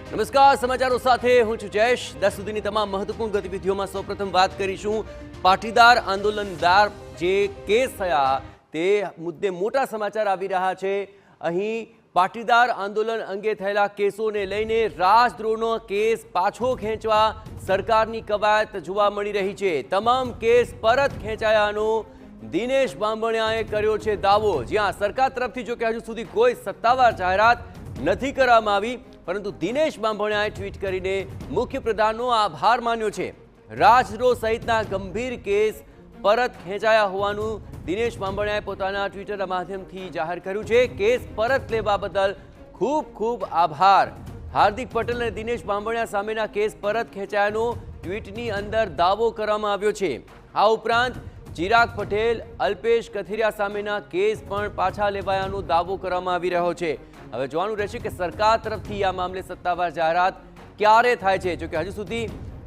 નમસ્કાર, સમાચારો સાથે હું છું જયેશ। 10 સુધીની તમામ મહત્વપૂર્ણ ગતિવિધિઓમાં સૌપ્રથમ વાત કરીશું પાટીદાર આંદોલનદાર જે કેસ થયા તે મુદ્દે મોટા સમાચાર આવી રહ્યા છે। અહીં પાટીદાર આંદોલન અંગે થયેલા કેસોને લઈને રાજદ્રોહનો કેસ પાછો ખેંચવા સરકારની કવાયત જોવા મળી રહી છે। તમામ કેસ પરત ખેંચાયાનો દિનેશ બાંભણિયાએ કર્યો છે દાવો, જ્યાં સરકાર તરફથી જો કે હજુ સુધી કોઈ સત્તાવાર જાહેરાત નથી કરવામાં આવી, પરંતુ દિનેશ બાંભણિયાએ ટ્વીટ કરીને મુખ્યપ્રધાનનો આભાર માન્યો છે। રાજદ્રોહ સહિતના ગંભીર કેસ પરત ખેંચાયા હોવાનું દિનેશ બાંભણિયાએ પોતાના ટ્વિટરના માધ્યમથી જાહેર કર્યું છે। કેસ પરત લેવા બદલ ખૂબ ખૂબ આભાર। હાર્દિક પટેલ અને દિનેશ બાંભણિયા સામેના કેસ પરત ખેંચાયાનો ટ્વીટની અંદર દાવો કરવામાં આવ્યો છે। આ ઉપરાંત ચિરાગ પટેલ, અલ્પેશ કથિરિયા સામેના કેસ પણ પાછા લેવાયાનો દાવો કરવામાં આવી રહ્યો છે। હવે જોવાનું રહેશે કે સરકાર તરફથી આ મામલે સત્તાવાર જાહેરાત ક્યારે થાય છે। જો કે હજુ સુધી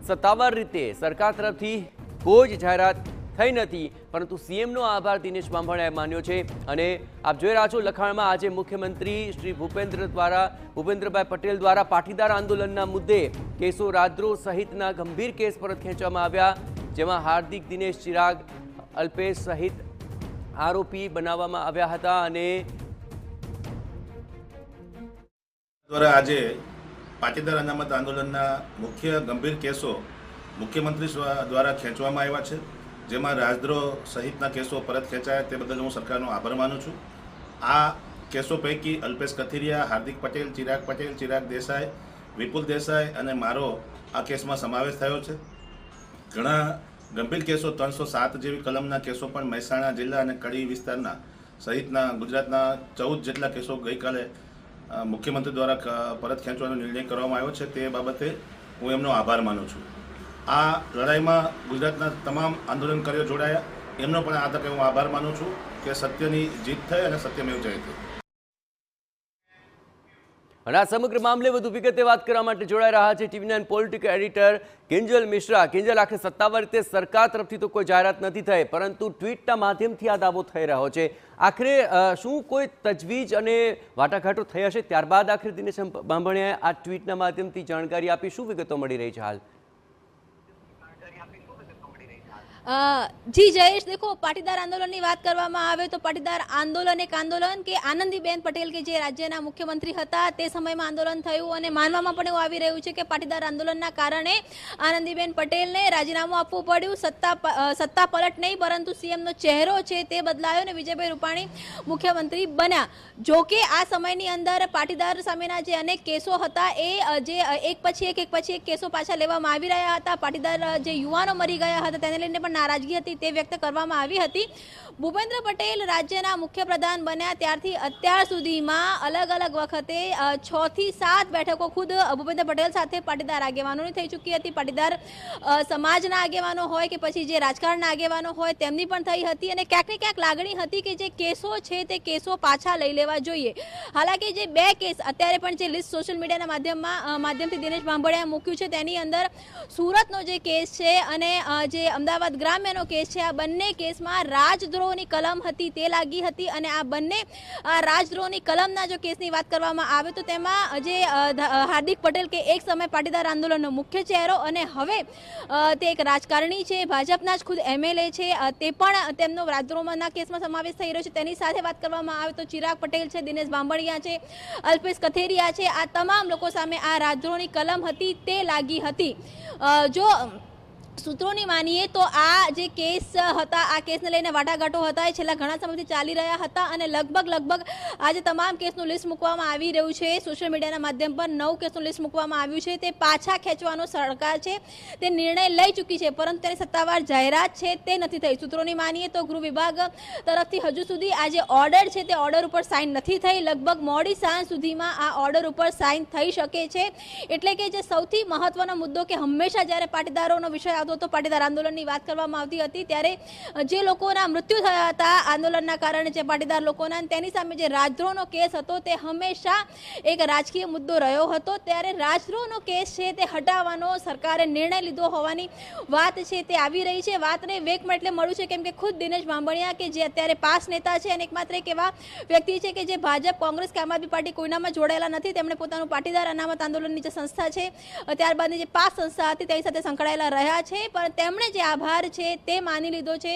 સત્તાવાર રીતે સરકાર તરફથી કોઈ જ જાહેરાત થઈ નથી, પરંતુ સીએમનો આભાર દિનેશ બાંભણિયાએ માન્યો છે। અને આપ જોઈ રહ્યા છો લખાણમાં આજે મુખ્યમંત્રી શ્રી ભૂપેન્દ્રભાઈ પટેલ દ્વારા પાટીદાર આંદોલનના મુદ્દે કેસો રાજદ્રોહ સહિતના ગંભીર કેસ પરત ખેંચવામાં આવ્યા, જેમાં હાર્દિક, દિનેશ, ચિરાગ, અલ્પેશ સહિત આરોપી બનાવવામાં આવ્યા હતા। અને દ્વારા આજે પાટીદાર અનામત આંદોલનના મુખ્ય ગંભીર કેસો મુખ્યમંત્રી દ્વારા ખેંચવામાં આવ્યા છે, જેમાં રાજદ્રોહ સહિતના કેસો પરત ખેંચાયા તે બદલ હું સરકારનો આભાર માનું છું। આ કેસો પૈકી અલ્પેશ કથિરિયા, હાર્દિક પટેલ, ચિરાગ દેસાઈ, વિપુલ દેસાઈ અને મારો આ કેસમાં સમાવેશ થયો છે। ઘણા ગંભીર કેસો 307 જેવી કલમના કેસો પણ મહેસાણા જિલ્લા અને કડી વિસ્તારના સહિતના ગુજરાતના 14 જેટલા કેસો ગઈકાલે મુખ્યમંત્રી દ્વારા પરત ખેંચવાનો નિર્ણય કરવામાં આવ્યો છે, તે બાબતે હું એમનો આભાર માનું છું। આ લડાઈમાં ગુજરાતના તમામ આંદોલનકારીઓ જોડાયા, એમનો પણ આ તકે હું આભાર માનું છું કે સત્યની જીત થઈ અને સત્યમેવ જયતે। અને આ સમગ્ર મામલે વધુ વિગતે વાત કરવા માટે જોડાઈ રહ્યા છે ટીવી9 પોલિટિકલ એડિટર કિંજલ મિશ્રા। કિંજલ, આખરે સત્તાવાર રીતે સરકાર તરફથી તો કોઈ જાહેરાત નથી થઈ, પરંતુ ટ્વીટના માધ્યમથી આ દાવો થઈ રહ્યો છે। આખરે શું કોઈ તજવીજ અને વાટાઘાટો થઈ હશે, ત્યારબાદ આખરે દિનેશ બાંભણિયાએ આ ટ્વીટના માધ્યમથી જાણકારી આપી? શું વિગતો મળી રહી છે હાલ? जी जयेश, देखो पाटीदार आंदोलन की बात करवामां आवे तो पाटीदार आंदोलन एक आंदोलन के आनंदीबेन पटेल के जे राज्यना मुख्यमंत्री हता ते समयमां आंदोलन थयुं અને માનવામાં પણ એવું આવી રહ્યું છે કે પાટીદાર આંદોલનના કારણે આનંદીબેન પટેલને રાજીનામું આપવું પડ્યું। સત્તા પલટ નહીં, પરંતુ સીએમનો ચહેરો છે તે બદલાયો અને વિજયભાઈ રૂપાણી મુખ્યમંત્રી બન્યા। જો કે આ સમયની અંદર પાટીદાર સામેના જે અનેક કેસો હતા એ જે એક પછી એક કેસો પાછા લેવામાં આવી રહ્યા હતા। પાટીદાર જે યુવાનો મરી ગયા હતા તેને લઈને નારાજગી હતી તે વ્યક્ત કરવામાં આવી હતી। ભૂપેન્દ્ર પટેલ રાજ્યના મુખ્યપ્રધાન બન્યા ત્યારથી અત્યાર સુધીમાં અલગ અલગ વખતે 6 થી 7 બેઠકો ખુદ ભૂપેન્દ્ર પટેલ સાથે પાટીદાર આગેવાનોની થઈ ચૂકી હતી। પાટીદાર સમાજના આગેવાનો હોય કે પછી જે રાજકારણના આગેવાનો હોય તેમની પણ થઈ હતી, અને ક્યાંક ને ક્યાંક લાગણી હતી કે જે કેસો છે તે કેસો પાછા લઈ લેવા જોઈએ। હાલાકી જે 2 કેસ અત્યારે પણ જે લિસ્ટ સોશિયલ મીડિયાના માધ્યમથી દિનેશ બાંભણિયાએ મૂક્યું છે તેની અંદર સુરતનો જે કેસ છે અને જે અમદાવાદ ગ્રામ્યનો કેસ છે, આ બંને કેસમાં રાજદ્રોહની કલમ હતી તે લાગી હતી। અને આ બંને રાજદ્રોહની કલમના જો કેસની વાત કરવામાં આવે તો તેમાં જે હાર્દિક પટેલ કે એક સમય પાટીદાર આંદોલનનો મુખ્ય ચહેરો અને હવે તે એક રાજકારણી છે, ભાજપના જ ખુદ એમએલએ છે, તે પણ તેમનો રાજદ્રોહના કેસમાં સમાવેશ થઈ રહ્યો છે। તેની સાથે વાત કરવામાં આવે તો ચિરાગ પટેલ છે, દિનેશ બાંભણિયા છે, અલ્પેશ કથિરિયા છે, આ તમામ લોકો સામે આ રાજદ્રોહની કલમ હતી તે લાગી હતી। જો સૂત્રોની માનીએ તો આ જે કેસ હતા, આ કેસને લઈને વાટાઘાટો હતા એ છેલ્લા ઘણા સમયથી ચાલી રહ્યા હતા અને લગભગ આજે તમામ કેસનું લિસ્ટ મૂકવામાં આવી રહ્યું છે। સોશિયલ મીડિયાના માધ્યમ પર 9 કેસનું લિસ્ટ મૂકવામાં આવ્યું છે, તે પાછા ખેંચવાનો સરકાર છે તે નિર્ણય લઈ ચૂકી છે, પરંતુ તેની સત્તાવાર જાહેરાત છે તે નથી થઈ। સૂત્રોની માનીએ તો ગૃહ વિભાગ તરફથી હજુ સુધી આ જે ઓર્ડર છે તે ઓર્ડર ઉપર સાઇન નથી થઈ। લગભગ મોડી સાંજ સુધીમાં આ ઓર્ડર ઉપર સાઇન થઈ શકે છે। એટલે કે જે સૌથી મહત્વનો મુદ્દો કે હંમેશા જ્યારે પાટીદારોનો વિષય આવતો હતો તો પાટીદાર આંદોલનની વાત કરવામાં આવતી હતી ત્યારે જે લોકોના મૃત્યુ થયા હતા આંદોલનના કારણે જે પાટીદાર લોકોના તેની સામે જે રાજદ્રોહનો કેસ હતો તે હંમેશા એક રાજકીય મુદ્દો રહ્યો હતો। ત્યારે રાજદ્રોહનો કેસ છે તે હટાવવાનો સરકારે નિર્ણય લીધો હોવાની વાત છે તે આવી રહી છે। વાતને વેગ એટલે મળ્યું છે કેમ કે ખુદ દિનેશ બાંભણિયા કે જે અત્યારે પાસ નેતા છે અને એકમાત્ર એક એવા વ્યક્તિ છે કે જે ભાજપ કોંગ્રેસ કે આમ આદમી પાર્ટી કોઈનામાં જોડાયેલા નથી। તેમણે પોતાનું પાટીદાર અનામત આંદોલનની જે સંસ્થા છે ત્યારબાદની જે પાસ સંસ્થા હતી તેની સાથે સંકળાયેલા રહ્યા છે પણ તેમણે જે આભાર છે તે માની લીધો છે।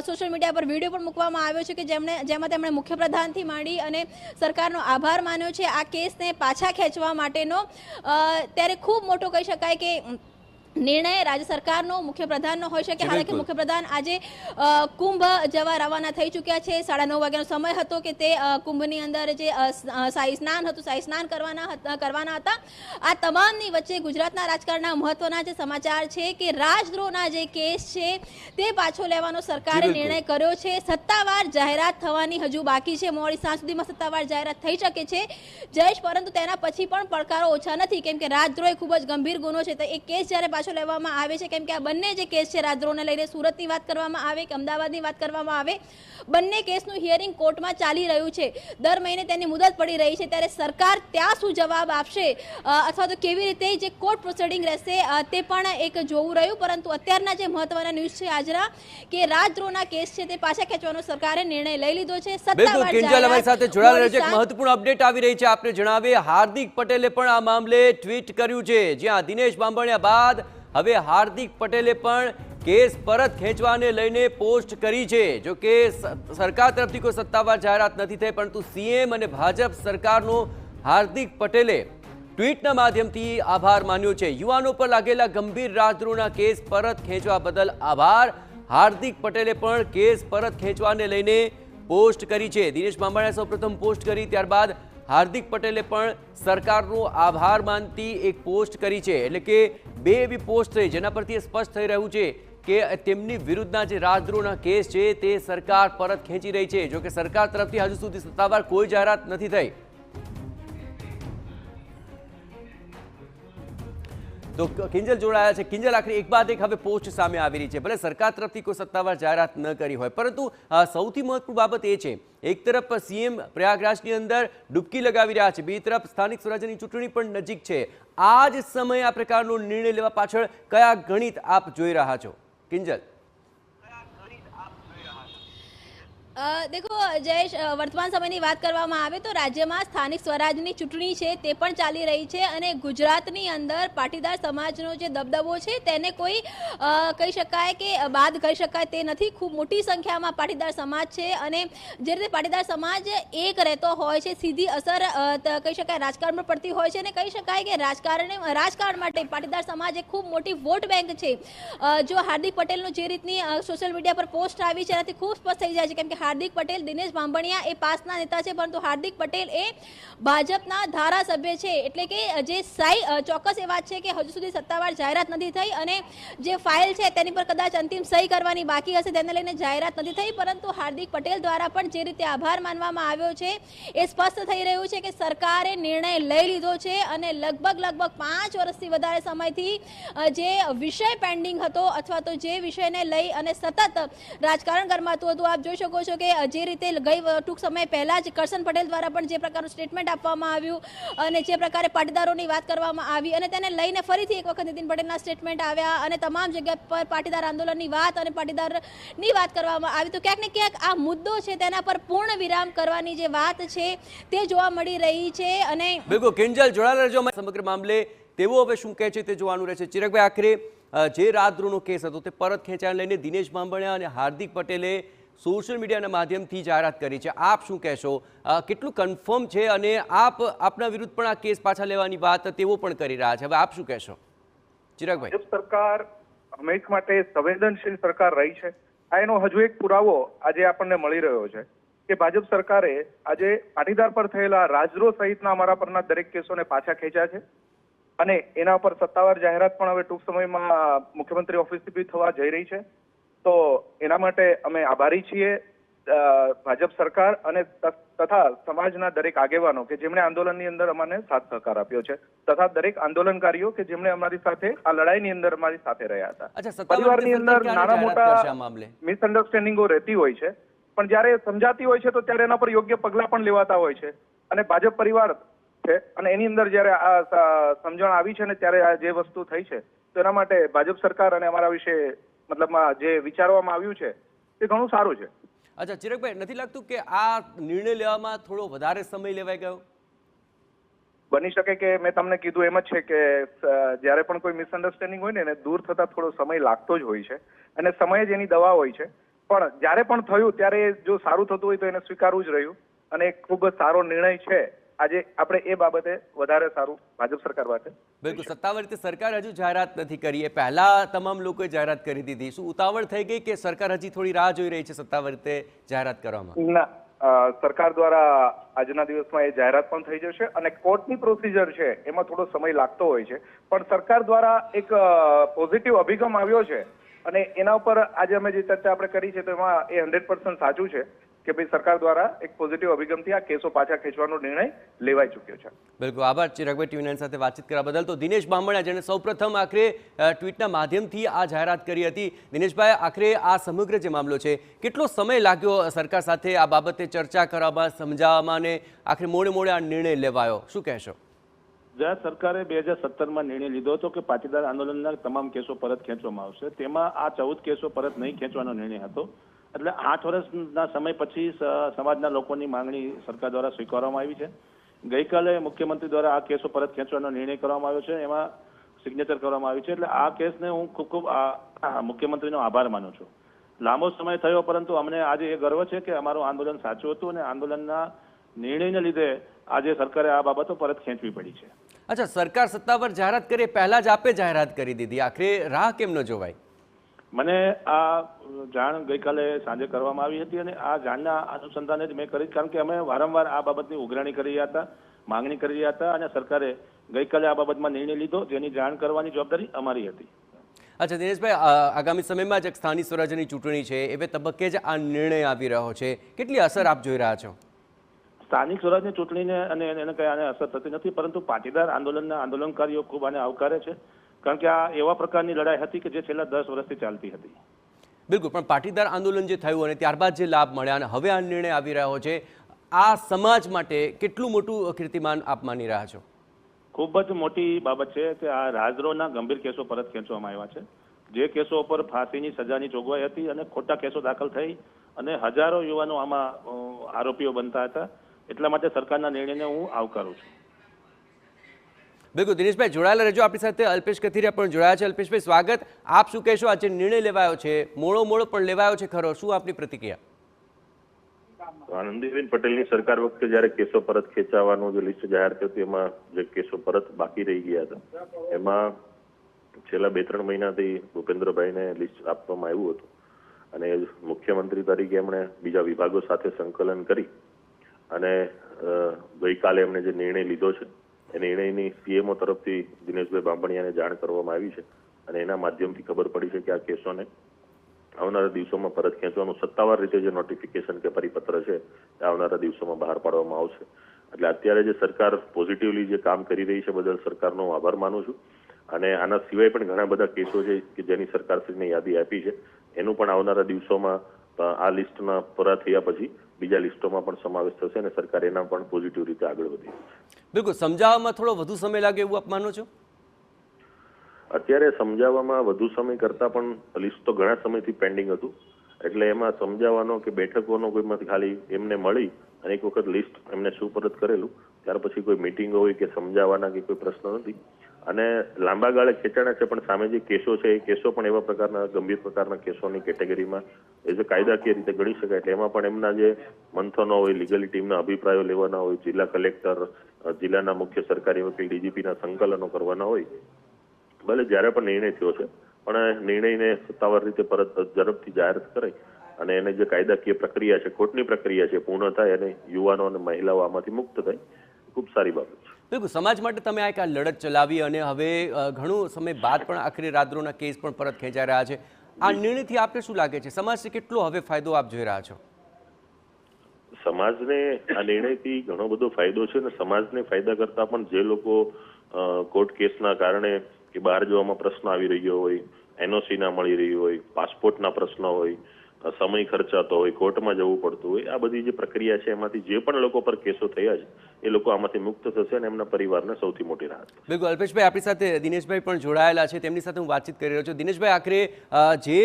સોશિયલ મીડિયા પર વિડીયો પણ મૂકવામાં આવ્યો છે કે જેમાં તેમણે મુખ્યપ્રધાનથી માંડી અને સરકારનો આભાર માન્યો છે આ કેસને પાછા ખેંચવા માટેનો। ત્યારે ખૂબ મોટો કહી શકાય કે નિર્ણય રાજ્ય સરકારનો મુખ્યપ્રધાનનો હોઈ શકે। હાલાકી મુખ્યપ્રધાન આજે કુંભ જવા રવાના થઈ ચૂક્યા છે। 9:30 વાગ્યાનો સમય હતો કે તે કુંભની અંદર જે શાહી સ્નાન હતું શાહી સ્નાન કરવાના હતા। આ તમામની વચ્ચે ગુજરાતના રાજકારણના મહત્વના જે સમાચાર છે કે રાજદ્રોહના જે કેસ છે તે પાછો લેવાનો સરકારે નિર્ણય કર્યો છે। સત્તાવાર જાહેરાત થવાની હજુ બાકી છે। મોડી સાંજ સુધીમાં સત્તાવાર જાહેરાત થઈ શકે છે જયેશ પરંતુ તેના પછી પણ પડકારો ઓછા નથી કેમ કે રાજદ્રોહ ખૂબ જ ગંભીર ગુનો છે। તો એ કેસ જ્યારે પાછો લેવામાં આવે છે કેમ કે આ બંને જે કેસ છે રાજદ્રોહને લઈને સુરતની વાત કરવામાં આવે કે અમદાવાદની વાત કરવામાં આવે બંને કેસનું હિયરિંગ કોર્ટમાં ચાલી રહ્યું છે। દર મહિને તેની મુદત પડી રહી છે ત્યારે સરકાર ત્યાં શું જવાબ આપશે અથવા તો કેવી રીતે જે કોર્ટ પ્રોસિડિંગ રહેશે તે પણ એક જોવું રહ્યું। પરંતુ અત્યારના જે મહત્વના ન્યૂઝ છે આજના કે રાજદ્રોહના કેસ છે તે પાછા ખેંચવાનો સરકારે નિર્ણય લઈ લીધો છે। બિલકુલ કિંજલ અમારી સાથે જોડાયેલા રહેજો। એક મહત્વપૂર્ણ અપડેટ આવી રહી છે આપને જણાવીએ હાર્દિક પટેલે પણ આ મામલે ટ્વીટ કર્યું છે જ્યાં દિનેશ બાંભણિયા બાદ હવે હાર્દિક પટેલે પણ કેસ પરત ખેંચવાને લઈને પોસ્ટ કરી છે। જો કે સરકાર તરફથી કોઈ સત્તાવાર જાહેરાત નથી થઈ પરંતુ સીએમ અને ભાજપ સરકારનો હાર્દિક પટેલે ટ્વીટના માધ્યમથી આભાર માન્યો છે। યુવાનો પર લાગેલા ગંભીર રાજદ્રોહના કેસ પરત ખેંચવા બદલ આભાર। હાર્દિક પટેલે પણ કેસ પરત ખેંચવાને લઈને પોસ્ટ કરી છે। દિનેશ બાંભણિયાએ સૌપ્રથમ પોસ્ટ કરી ત્યારબાદ હાર્દિક પટેલે પણ સરકારનો આભાર માનતી એક પોસ્ટ કરી છે। એટલે કે બે એવી પોસ્ટ થઈ જેના પરથી સ્પષ્ટ થઈ રહ્યું છે કે તેમની વિરુદ્ધના જે રાજદ્રોહના કેસ છે તે સરકાર પરત ખેંચી રહી છે। જો કે સરકાર તરફથી હજુ સુધી સત્તાવાર કોઈ જાહેરાત નથી થઈ। તો કિંજલ જોડાયા છે। કિંજલ આખરે એક બાદ એક હવે પોસ્ટ સામે આવી રહી છે ભલે સરકાર તરફથી કોઈ સત્તાવાર જાહેરાત ન કરી હોય પરંતુ સૌથી મહત્વપૂર્ણ બાબત એ છે એક તરફ સીએમ પ્રયાગરાજની અંદર ડૂબકી લગાવી રહ્યા છે બીજી તરફ સ્થાનિક સ્વરાજ્યની ચૂંટણી પણ નજીક છે। આ જ સમયે આ પ્રકારનો નિર્ણય લેવા પાછળ કયા ગણિત આપ જોઈ રહ્યા છો કિંજલ? देखो जयेश वर्तमान समय की बात કરવામાં આવે તો રાજ્યમાં સ્થાનિક સ્વરાજની ચૂંટણી છે તે પણ ચાલી રહી છે અને ગુજરાતની અંદર પાટીદાર સમાજનો જે દબદબો છે તેને કોઈ કહી શકાય કે બાદ કરી શકાય તે નથી। ખૂબ મોટી સંખ્યામાં પાટીદાર સમાજ છે અને જે રીતે પાટીદાર સમાજ એક રહેતો હોય છે સીધી અસર કહી શકાય રાજકારણ પર પડતી હોય છે અને કહી શકાય કે રાજકારણ માટે પાટીદાર સમાજ એક ખૂબ મોટી વોટ બેંક છે। જો હાર્દિક પટેલનો જે રીતની સોશિયલ મીડિયા પર પોસ્ટ આવી છે એનાથી ખૂબ સ્પષ્ટ થઈ જાય છે કેમ કે હાર્દિક પટેલ દિનેશ બાંભણિયા એ પાસના નેતા છે પરંતુ હાર્દિક પટેલ એ ભાજપના ધારાસભ્ય છે। એટલે કે જે ચોક્કસ એ વાત છે કે હજુ સુધી સત્તાવાર જાહેરાત નથી થઈ અને જે ફાઇલ છે તેની પર કદાચ અંતિમ સહી કરવાની બાકી હશે તેને લઈને જાહેરાત નથી થઈ પરંતુ હાર્દિક પટેલ દ્વારા પણ જે રીતે આભાર માનવામાં આવ્યો છે એ સ્પષ્ટ થઈ રહ્યું છે કે સરકારે નિર્ણય લઈ લીધો છે અને લગભગ 5 વર્ષથી વધારે સમયથી જે વિષય પેન્ડિંગ હતો અથવા તો જે વિષયને લઈ અને સતત રાજકારણ ગરમાતું હતું આપ જોઈ શકો છો કે જે રીતે ગઈ ટૂંક સમય પહેલા જ કરશન પટેલ દ્વારા પણ જે પ્રકારનું સ્ટેટમેન્ટ આપવામાં આવ્યું અને જે પ્રકારે પાટીદારોની વાત કરવામાં આવી અને તેને લઈને ફરીથી એક વખત નીતિન પટેલના સ્ટેટમેન્ટ આવ્યા અને તમામ જગ્યા પર પાટીદાર આંદોલનની વાત અને પાટીદારની વાત કરવામાં આવી તો ક્યાંક ને ક્યાંક આ મુદ્દો છે તેના પર પૂર્ણ વિરામ કરવાની જે વાત છે તે જોવા મળી રહી છે। અને બિલકુલ કિંજલ જોડાયેલા રહેજો સમગ્ર મામલે તેઓ હવે શું કહે છે તે જોવાનું રહેશે। ચિરાગભાઈ આખરે જે રાજદ્રોહનો કેસ હતો તે પરત ખેંચાણ લઈને દિનેશ બાંભણિયા અને હાર્દિક પટેલે સોશિયલ મીડિયાના માધ્યમથી જાહેરાત કરી છે આપ શું કહેશો કેટલું કન્ફર્મ છે અને આપના વિરુદ્ધ પણ આ કેસ પાછા લેવાની વાત તેઓ પણ કરી રહ્યા છે હવે આપ શું કહેશો ચિરાગભાઈ? ભાજપ સરકાર હંમેશ માટે સંવેદનશીલ સરકાર રહી છે। આ એનો હજુ એક પુરાવો આજે આપણને મળી રહ્યો છે કે ભાજપ સરકારે આજે પાટીદાર પર થયેલા રાજદ્રોહ સહિતના અમારા પરના દરેક કેસોને પાછા ખેંચ્યા છે અને એના પર સત્તાવાર જાહેરાત પણ હવે ટૂંક સમયમાં મુખ્યમંત્રી ઓફિસથી બી થવા જઈ રહી છે। તો એના માટે અમે આભારી છીએ ભાજપ સરકાર અને તથા સમાજના દરેક આગેવાનો કે જેમણે આંદોલનની અંદર અમને સાથ સહકાર આપ્યો છે, તથા દરેક આંદોલનકારીઓ કે જેમણે અમારી સાથે આ લડાઈની અંદર અમારી સાથે રહ્યા હતા. અચ્છા, સત્તાવાર પરિવારની રીતે અંદર સરકાર નાના ક્યારે જાહેરાત કરશે આ મોટા મામલે? મિસઅન્ડરસ્ટેન્ડિંગો રહેતી હોય છે, પણ જ્યારે સમજાતી હોય છે તો ત્યારે એના પર યોગ્ય પગલાં પણ લેવાતા હોય છે. અને ભાજપ પરિવાર છે અને એની અંદર જ્યારે આ સમજણ આવી છે ને ત્યારે આ જે વસ્તુ થઈ છે, તો એના માટે ભાજપ સરકાર અને અમારા વિશે મતલબમાં જે વિચારવામાં આવ્યું છે તે ઘણું સારું છે. અચ્છા ચિરાગભાઈ, નથી લાગતું કે આ નિર્ણય લેવામાં થોડો વધારે સમય લેવાઈ ગયો? બની શકે કે મેં તમને કીધું એમ જ છે કે જ્યારે પણ કોઈ મિસઅન્ડરસ્ટેન્ડિંગ હોય ને એને દૂર થતા થોડો સમય લાગતો જ હોય છે, અને સમય જ એની દવા હોય છે. પણ જ્યારે પણ થયું ત્યારે જો સારું થતું હોય તો એને સ્વીકારવું જ રહ્યું, અને એક ખૂબ જ સારો નિર્ણય છે. આજે આપણે એ બાબતે વધારે સારું ભાજપ સરકાર માટે. બિલકુલ, સત્તાવાર રીતે સરકાર હજુ જાહેરાત નથી કરી, એ પહેલા તમામ લોકોએ જાહેરાત કરી દીધી. શું ઉતાવળ થઈ ગઈ કે સરકાર હજી થોડી રાહ જોઈ રહી છે સત્તાવાર રીતે જાહેરાત કરવામાં? ના, સરકાર દ્વારા આજના દિવસમાં એ જાહેરાત પણ થઈ જશે, અને કોર્ટની પ્રોસિજર છે એમાં થોડો સમય લાગતો હોય છે, પણ સરકાર દ્વારા એક પોઝિટિવ અભિગમ આવ્યો છે, અને એના ઉપર આજે અમે જે ચર્ચા આપણે કરી છે તો એમાં એ 100% સાચું છે કે ભાઈ સરકાર દ્વારા એક પોઝિટિવ અભિગમથી આ કેસો પાછા ખેંચવાનો નિર્ણય લેવાઈ ચૂક્યો છે. બિલકુલ, આભાર ચિરાગભાઈ TV9 સાથે વાતચીત કરવા બદલ. તો દિનેશ બામણિયા, જેણે સૌપ્રથમ આખરે ટ્વીટના માધ્યમથી આ જાહેરાત કરી હતી. દિનેશભાઈ, આખરે આ સમગ્ર જે મામલો છે, કેટલો સમય લાગ્યો સરકાર સાથે આ બાબતે ચર્ચા કરવામાં, સમજાવવામાં, અને આખરે મોડે આ નિર્ણય લેવાયો? શું કહેશો? ગુજરાત સરકારે 2017માં નિર્ણય લીધો હતો કે પાટીદાર આંદોલનના તમામ કેસો પરત ખેંચવામાં આવશે. તેમાં આ 14 કેસો પરત નહીં ખેંચવાનો નિર્ણય હતો. એટલે 8 વર્ષના સમય પછી સમાજના લોકોની માંગણી સરકાર દ્વારા સ્વીકારવામાં આવી છે. ગઈકાલે મુખ્યમંત્રી દ્વારા આ કેસો પરત ખેંચવાનો નિર્ણય કરવામાં આવ્યો છે, એમાં સિગ્નેચર કરવામાં આવી છે. એટલે આ કેસને હું ખૂબ મુખ્યમંત્રીનો આભાર માનું છું. લાંબો સમય થયો, પરંતુ અમને આજે એ ગર્વ છે કે અમારું આંદોલન સાચું હતું, અને આંદોલનના નિર્ણયને લીધે આજે સરકારે આ બાબતો પરત ખેંચવી પડી છે. અચ્છા, સરકાર સત્તાવાર જાહેરાત કરે પહેલા જ આપે જાહેરાત કરી દીધી, આખરે રાહ કેમ ન જોવાય? મને આ જાણ ગઈકાલે સાંજે કરવામાં આવી હતી, અને આ જાણના અનુસંધાને જ મેં કરી, કારણ કે અમે વારંવાર આ બાબતની ઉઘરાણી કરી રહ્યા હતા, માંગણી કરી રહ્યા હતા, અને સરકારે ગઈકાલે આ બાબતમાં નિર્ણય લીધો, જેની જાણ કરવાની જવાબદારી અમારી હતી. અચ્છા દિનેશભાઈ, આગામી સમયમાં જ સ્થાનિક સ્વરાજ્યની ચૂંટણી છે, એવે તબક્કે જ આ નિર્ણય આવી રહ્યો છે, કેટલી અસર આપ જોઈ રહ્યા છો? સ્થાનિક સ્વરાજની ચૂંટણીને અને એને કંઈ આને અસર થતી નથી, પરંતુ પાટીદાર આંદોલનના આંદોલનકારીઓ ખૂબ આને આવકારે છે, કારણ કે આ એવા પ્રકારની લડાઈ હતી કે જે છેલ્લા 10 વર્ષથી ચાલતી હતી. બિલકુલ, પણ પાટીદાર આંદોલન જે થયું અને ત્યારબાદ જે લાભ મળ્યા અને હવે આ નિર્ણય આવી રહ્યો છે, આ સમાજ માટે કેટલું મોટું કીર્તિમાન આપ માની રહ્યા છો? ખૂબ જ મોટી બાબત છે કે આ રાજદ્રોહના ગંભીર કેસો પરત ખેંચવામાં આવ્યા છે. જે કેસો પર ફાંસીની સજાની જોગવાઈ હતી અને ખોટા કેસો દાખલ થઈ અને હજારો યુવાનો આમાં આરોપીઓ બનતા હતા, એટલા માટે સરકારના નિર્ણયને હું આવકારું છું. બિલકુલ દિનેશભાઈ, જોડાયેલા રહેજો. આપણી સાથે અલ્પેશ કથિરિયા પણ જોડાયા છે. અલ્પેશભાઈ, સ્વાગત. આપ શું કહેશો? આજે નિર્ણય લેવાયો છે, મોડો પણ લેવાયો છે ખરો, શું આપની પ્રતિક્રિયા? આનંદીબેન પટેલની સરકાર વખતે જ્યારે કેસો પરત ખેંચાવાનું જે લિસ્ટ જાહેર થયું હતું, એમાં જે કેસો પરત બાકી રહી ગયા હતા, એમાં છેલ્લા 2-3 મહિનાથી ભૂપેન્દ્રભાઈને લિસ્ટ આપવામાં આવ્યું હતું, અને મુખ્યમંત્રી તરીકે એમણે બીજા વિભાગો સાથે સંકલન કરી અને ગઈકાલે એમણે જે નિર્ણય લીધો છે એ નિર્ણયની CMO તરફથી દિનેશભાઈ બામણિયાને જાણ કરવામાં આવી છે, અને એના માધ્યમથી ખબર પડી છે કે આ કેસોને આવનારા દિવસોમાં પરત ખેંચવાનું સત્તાવાર રીતે જે નોટિફિકેશન કે પરિપત્ર છે એ આવનારા દિવસોમાં બહાર પાડવામાં આવશે. એટલે અત્યારે જે સરકાર પોઝિટિવલી જે કામ કરી રહી છે બદલ સરકારનો આભાર માનું છું, અને આના સિવાય પણ ઘણા બધા કેસો છે કે જેની સરકારશ્રીને યાદી આપી છે, એનું પણ આવનારા દિવસોમાં આ લિસ્ટના પૂરા થયા પછી બીજા લિસ્ટોમાં પણ સમાવેશ થશે, અને સરકાર એના પણ પોઝિટિવ રીતે આગળ વધી. બિલકુલ, સમજાવવામાં થોડો વધુ સમય લાગે એવું આપ માનો છો? અત્યારે સમજાવવામાં વધુ સમય કરતાં પણ લિસ્ટ તો ઘણા સમયથી પેન્ડિંગ હતું, એટલે એમાં સમજાવવાનો કે બેઠકોનો કોઈમાંથી ખાલી એમને મળી અને એક વખત લિસ્ટ એમને સુપરત કરેલું, ત્યાર પછી કોઈ મિટિંગ હોય કે સમજાવવાના કે કોઈ પ્રશ્ન નથી, અને લાંબા ગાળે ખેંચાણા છે. પણ સામે જે કેસો છે એ કેસો પણ એવા પ્રકારના ગંભીર પ્રકારના કેસોની કેટેગરીમાં એ જે કાયદાકીય રીતે ગણી શકાય, એટલે એમાં પણ એમના જે મંથનો હોય, લીગલી ટીમના અભિપ્રાયો લેવાના હોય, જિલ્લા કલેક્ટર, જિલ્લાના મુખ્ય સરકારી વકીલ, DGPના સંકલનો કરવાના હોય. ભલે જ્યારે પણ નિર્ણય થયો છે, પણ નિર્ણયને સત્તાવાર રીતે પરત ઝડપથી જાહેર કરાય અને એને જે કાયદાકીય પ્રક્રિયા છે, કોર્ટની પ્રક્રિયા છે, પૂર્ણ થાય અને યુવાનો અને મહિલાઓ આમાંથી મુક્ત થાય, ખૂબ સારી બાબત છે. બિલકુલ, સમાજ માટે તમે આ લડત ચલાવી અને હવે ઘણું સમય બાદ પણ આખરે રાજદ્રોહના કેસ પણ પરત ખેંચાઈ રહ્યા છે. આ નિર્ણયથી આપને શું લાગે છે, સમાજને કેટલો હવે ફાયદો આપ જોઈ રહ્યા છો? સમાજને આ નિર્ણયથી ઘણો બધો ફાયદો છે અને સમાજને ફાયદા કરતા પણ જે લોકો કોર્ટ કેસના કારણે કે બહાર જવામાં પ્રશ્ન આવી રહ્યો હોય, એનઓસી ના મળી રહ્યું હોય, પાસપોર્ટના પ્રશ્ન હોય, સમય ખર્ચાતો હોય, કોર્ટમાં જવું પડતું હોય, આ બધી જે પ્રક્રિયા છે એમાંથી જે પણ લોકો પર કેસો થયા છે એ લોકો આમાંથી મુક્ત થશે અને એમના પરિવારને સૌથી મોટી રાહત. બિલકુલ. અલ્પેશભાઈ આપણી સાથે દિનેશભાઈ પણ જોડાયેલા છે, તેમની સાથે હું વાતચીત કરી રહ્યો છું. દિનેશભાઈ, આખરે જે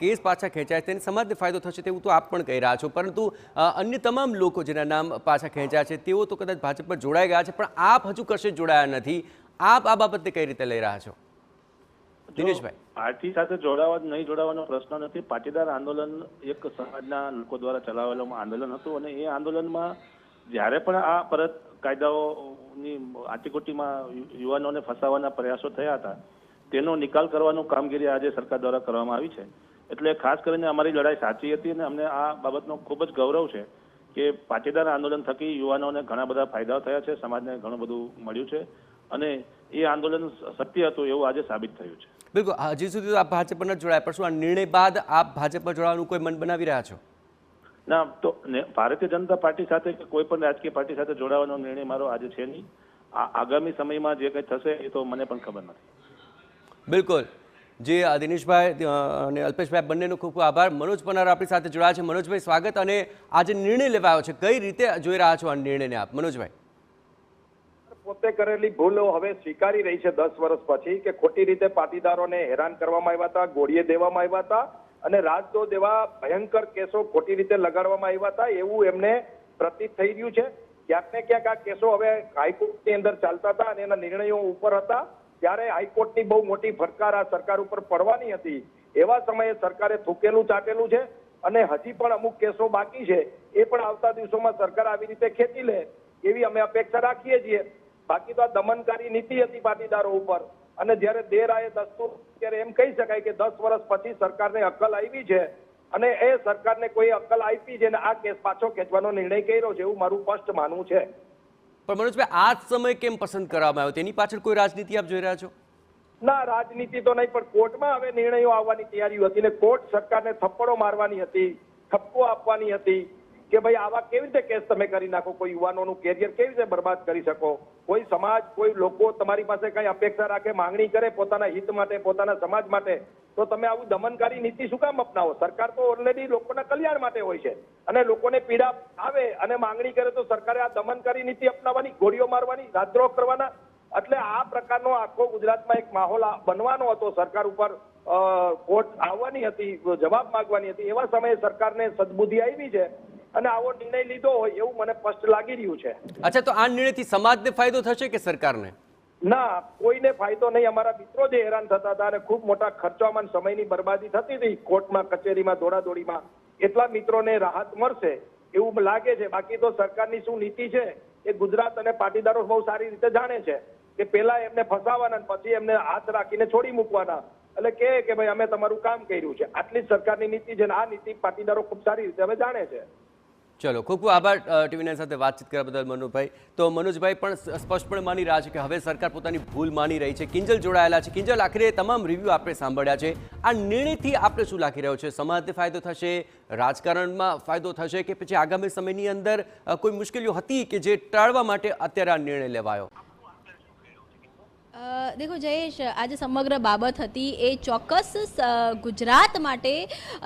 કેસ પાછા ખેંચાય તેની સમાજને ફાયદો થશે તેવું તો આપ પણ કહી રહ્યા છો, પરંતુ અન્ય તમામ લોકો જેના નામ પાછા ખેંચ્યા છે તેઓ તો કદાચ ભાજપ પર જોડાઈ ગયા છે, પણ આપ હજુ કશે જોડાયા નથી. આપ આ બાબતને કઈ રીતે લઈ રહ્યા છો દિનેશભાઈ? પાર્ટી સાથે જોડાવા નહીં જોડાવાનો પ્રશ્ન નથી. પાટીદાર આંદોલન એક સમાજના લોકો દ્વારા ચલાવેલું આંદોલન હતું અને એ આંદોલનમાં જ્યારે પણ આ પરત કાયદાઓની આટીકોટીમાં યુવાનોને ફસાવવાના પ્રયાસો થયા હતા તેનો નિકાલ કરવાનું કામગીરી આજે સરકાર દ્વારા કરવામાં આવી છે. એટલે ખાસ કરીને અમારી લડાઈ સાચી હતી અને અમને આ બાબતનો ખૂબ જ ગૌરવ છે કે પાટીદાર આંદોલન થકી યુવાનોને ઘણા બધા ફાયદાઓ થયા છે, સમાજને ઘણું બધું મળ્યું છે અને એ આંદોલન સત્ય હતું એવું આજે સાબિત થયું છે. બિલકુલ. હજી સુધી તો આપ ભાજપ પર નથી જોડાયા, પણ શું આ નિર્ણય બાદ આપ ભાજપ પર જોડાવાનું કોઈ મન બનાવી રહ્યા છો? ના, તો ભારતીય જનતા પાર્ટી સાથે કે કોઈ પણ રાજકીય પાર્ટી સાથે જોડાવાનો નિર્ણય મારો આજે છે નહીં. આગામી સમયમાં જે કંઈ થશે એ તો મને પણ ખબર નથી. બિલકુલ. જે દિનેશભાઈ અને અલ્પેશભાઈ બંનેનો ખૂબ ખૂબ આભાર. મનોજ પનાર આપણી સાથે જોડાયા છે. મનોજભાઈ, સ્વાગત. અને આજે નિર્ણય લેવાયો છે, કઈ રીતે જોઈ રહ્યા છો આ નિર્ણયને આપ? મનોજભાઈ, પોતે કરેલી ભૂલો હવે સ્વીકારી રહી છે 10 વર્ષ પછી કે ખોટી રીતે પાટીદારોને હેરાન કરવામાં આવ્યા હતા, ગોળીએ દેવામાં આવ્યા હતા અને રાજદ્રોહ જેવા ભયંકર કેસો ખોટી રીતે લગાડવામાં આવ્યા હતા એવું એમને પ્રતીત થઈ રહ્યું છે. ક્યાંક ને ક્યાંક આ કેસો હવે હાઈકોર્ટની અંદર ચાલતા હતા અને એના નિર્ણયો ઉપર હતા, ત્યારે હાઈકોર્ટની બહુ મોટી ફટકાર આ સરકાર ઉપર પડવાની હતી. એવા સમયે સરકારે થૂકેલું ચાટેલું છે અને હજી પણ અમુક કેસો બાકી છે, એ પણ આવતા દિવસોમાં સરકાર આવી રીતે ખેંચી લે એવી અમે અપેક્ષા રાખીએ છીએ. બાકી તો આ દમનકારી નીતિ હતી પાટીદારો ઉપર અને જ્યારે દેર આયે દસ્તુર, ત્યારે એમ કહી શકાય કે 10 વર્ષ પછી સરકારને અક્કલ આવી છે અને એ સરકારને કોઈ અક્કલ આપી છે અને આ કેસ પાછો ખેંચવાનો નિર્ણય કર્યો છે એવું મારું સ્પષ્ટ માનવું છે. પણ મનોજભાઈ, આ જ સમય કેમ પસંદ કરવામાં આવ્યો? તેની પાછળ કોઈ રાજનીતિ આપ જોઈ રહ્યા છો? ના, રાજનીતિ તો નહીં, પણ કોર્ટમાં હવે નિર્ણયો આવવાની તૈયારી હતી ને કોર્ટ સરકારને થપ્પડો મારવાની હતી, ઠપકો આપવાની હતી કે ભાઈ આવા કેવી રીતે કેસ તમે કરી નાખો, કોઈ યુવાનોનું કેરિયર કેવી રીતે બરબાદ કરી શકો, કોઈ સમાજ, કોઈ લોકો તમારી પાસે કઈ અપેક્ષા રાખે, માંગણી કરે પોતાના હિત માટે, પોતાના સમાજ માટે, તો તમે આવું દમનકારી નીતિ શું કામ અપનાવો? સરકાર તો ઓલરેડી લોકોના કલ્યાણ માટે હોય છે અને લોકોને પીડા આવે અને માંગણી કરે તો સરકારે આ દમનકારી નીતિ અપનાવવાની, ગોળીઓ મારવાની, રાજદ્રોહ કરવાના, એટલે આ પ્રકારનો આખો ગુજરાતમાં એક માહોલ બનવાનો હતો. સરકાર ઉપર કોર્ટ આવવાની હતી, જવાબ માંગવાની હતી. એવા સમયે સરકારને સદબુદ્ધિ આવી છે અને આવો નિર્ણય લીધો હોય એવું મને સ્પષ્ટ લાગી રહ્યું છે. અચ્છા, તો આ નિર્ણયથી સમાજને ફાયદો થશે કે સરકારને? ના, કોઈને ફાયદો નહીં. અમારા મિત્રો જે હેરાન થતા હતા અને ખૂબ મોટા ખર્ચામાં સમયની બરબાદી થતી હતી કોર્ટમાં, કચેરીમાં, દોડાદોડીમાં, એટલા મિત્રોને રાહત મળશે એવું લાગે છે. બાકી તો સરકારની શું નીતિ છે એ ગુજરાત અને પાટીદારો બહુ સારી રીતે જાણે છે કે પહેલા એમને ફસાવાના પછી એમને હાથ રાખીને છોડી મૂકવાના, એટલે કે ભાઈ અમે તમારું કામ કર્યું છે, આટલી જ સરકારની નીતિ છે. આ નીતિ પાટીદારો ખૂબ સારી રીતે હવે જાણે છે. ચલો, ખૂબ ખૂબ આભાર ટીવી9 સાથે વાતચીત કરવા બદલ મનોજભાઈ. તો મનોજભાઈ પણ સ્પષ્ટપણે માની રહ્યા છે કે હવે સરકાર પોતાની ભૂલ માની રહી છે. કિંજલ જોડાયેલા છે. કિંજલ, આખરે તમામ રિવ્યૂ આપણે સાંભળ્યા છે. આ નિર્ણયથી આપણે શું લાગી રહ્યો છે? સમાજને ફાયદો થશે, રાજકારણમાં ફાયદો થશે કે પછી આગામી સમયની અંદર કોઈ મુશ્કેલીઓ હતી કે જે ટાળવા માટે અત્યારે આ નિર્ણય લેવાયો? દેખો જયેશ, આજે સમગ્ર બાબત હતી એ ચોક્કસ ગુજરાત માટે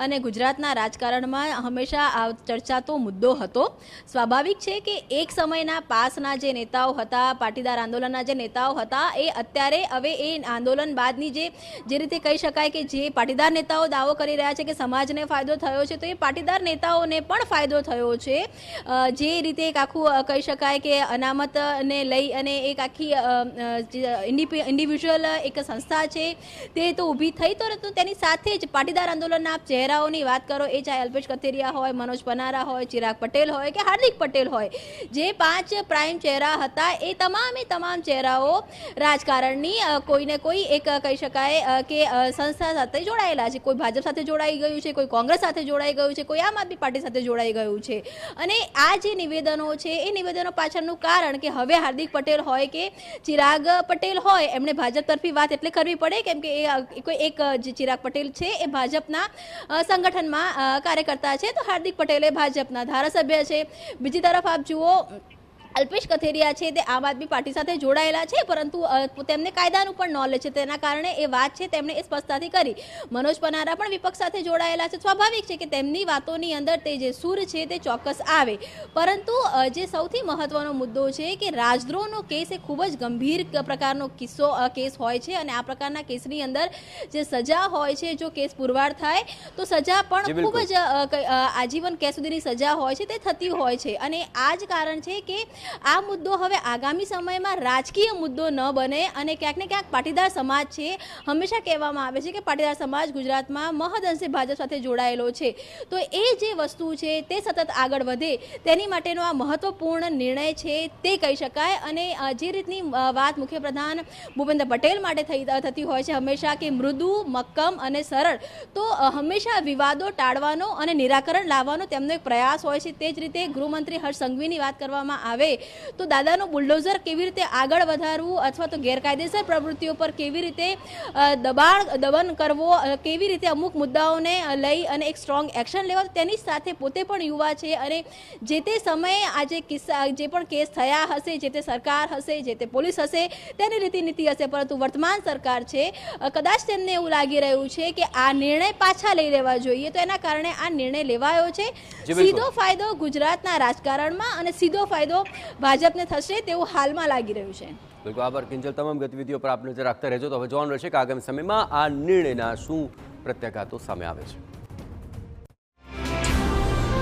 અને ગુજરાતના રાજકારણમાં હંમેશા ચર્ચાતો મુદ્દો હતો. સ્વાભાવિક છે કે એક સમયના પાસના જે નેતાઓ હતા, પાટીદાર આંદોલનના જે નેતાઓ હતા, એ અત્યારે હવે એ આંદોલન બાદની જે રીતે કહી શકાય કે જે પાટીદાર નેતાઓ દાવો કરી રહ્યા છે કે સમાજને ફાયદો થયો છે, તો એ પાટીદાર નેતાઓને પણ ફાયદો થયો છે. જે રીતે એક આખું કહી શકાય કે અનામતને લઈ અને એક આખી ઇન્ડિવિજ્યુઅલ એક સંસ્થા છે તે તો ઊભી થઈ, તો તેની સાથે જ પાટીદાર આંદોલનના આપ ચહેરાઓની વાત કરો, એ ચાહે અલ્પેશ કથિરિયા હોય, મનોજ પનારા હોય, ચિરાગ પટેલ હોય કે હાર્દિક પટેલ હોય, જે 5 પ્રાઇમ ચહેરા હતા એ તમામ ચહેરાઓ રાજકારણની કોઈને કોઈ એક કહી શકાય કે સંસ્થા સાથે જોડાયેલા છે. કોઈ ભાજપ સાથે જોડાઈ ગયું છે, કોઈ કોંગ્રેસ સાથે જોડાઈ ગયું છે, કોઈ આમ આદમી પાર્ટી સાથે જોડાઈ ગયું છે. અને આ જે નિવેદનો છે એ નિવેદનો પાછળનું કારણ કે હવે હાર્દિક પટેલ હોય કે ચિરાગ પટેલ હોય એમણે ભાજપ તરફી વાત એટલે કરવી પડે, કેમ કે એ કોઈ એક જે ચિરાગ પટેલ છે એ ભાજપના સંગઠનમાં કાર્યકર્તા છે, તો હાર્દિક પટેલ એ ભાજપના ધારાસભ્ય છે. બીજી તરફ આપ જુઓ અલ્પેશ કથેરિયા છે તે આમ આદમી પાર્ટી સાથે જોડાયેલા છે, પરંતુ તેમને કાયદાનું પણ નોલેજ છે, તેના કારણે એ વાત છે તેમણે એ સ્પષ્ટતાથી કરી. મનોજ પનારા પણ વિપક્ષ સાથે જોડાયેલા છે. સ્વાભાવિક છે કે તેમની વાતોની અંદર તે જે સૂર છે તે ચોક્કસ આવે, પરંતુ જે સૌથી મહત્વનો મુદ્દો છે કે રાજદ્રોહનો કેસ એ ખૂબ જ ગંભીર પ્રકારનો કેસ હોય છે, અને આ પ્રકારના કેસની અંદર જે સજા હોય છે, જો કેસ પુરવાર થાય તો સજા પણ ખૂબ જ આજીવન કેસ સુધીની સજા હોય છે તે થતી હોય છે. અને આ જ કારણ છે કે આ મુદ્દો હવે આગામી સમયમાં રાજકીય મુદ્દો ન બને, અને ક્યાંક ને ક્યાંક પાટીદાર સમાજ છે, હંમેશા કહેવામાં આવે છે કે પાટીદાર સમાજ ગુજરાતમાં મહદઅંશે ભાજપ સાથે જોડાયેલો છે, તો એ જે વસ્તુ છે તે સતત આગળ વધે તેની માટેનો આ મહત્વપૂર્ણ નિર્ણય છે તે કહી શકાય. અને જે રીતની વાત મુખ્યપ્રધાન ભૂપેન્દ્ર પટેલ માટે થતી હોય છે હંમેશા કે મૃદુ, મક્કમ અને સરળ, તો હંમેશા વિવાદો ટાળવાનો અને નિરાકરણ લાવવાનો તેમનો એક પ્રયાસ હોય છે. તે જ રીતે ગૃહમંત્રી હર્ષ સંઘવીની વાત કરવામાં આવે તો દાદાનો બુલડોઝર કેવી રીતે આગળ વધારવું, અથવા તો ગેરકાયદેસર પ્રવૃત્તિઓ પર કેવી રીતે દમન કરવો, કેવી રીતે અમુક મુદ્દાઓને લઈ અને એક સ્ટ્રોંગ એક્શન લેવા, તેની સાથે પોતે પણ યુવા છે, અને જે તે સમયે આજે જે પણ કેસ થયા હશે, જે તે સરકાર હશે, જે તે પોલીસ હશે, તેની રીતિનીતિ હશે, પરંતુ વર્તમાન સરકાર છે કદાચ તેમને એવું લાગી રહ્યું છે કે આ નિર્ણય પાછા લઈ લેવા જોઈએ, તો એના કારણે આ નિર્ણય લેવાયો છે. સીધો ફાયદો ગુજરાતના રાજકારણમાં અને સીધો ફાયદો ભાજપને થશે તેવું હાલમાં લાગી રહ્યું છે. બિલકુલ આભાર કિંજલ. તમામ ગતિવિધિઓ પર આપ નજર રાખતા રહેજો. તો હવે જોવાનું રહેશે કે આગામી સમયમાં આ નિર્ણયના શું પ્રત્યાઘાતો સામે આવે છે.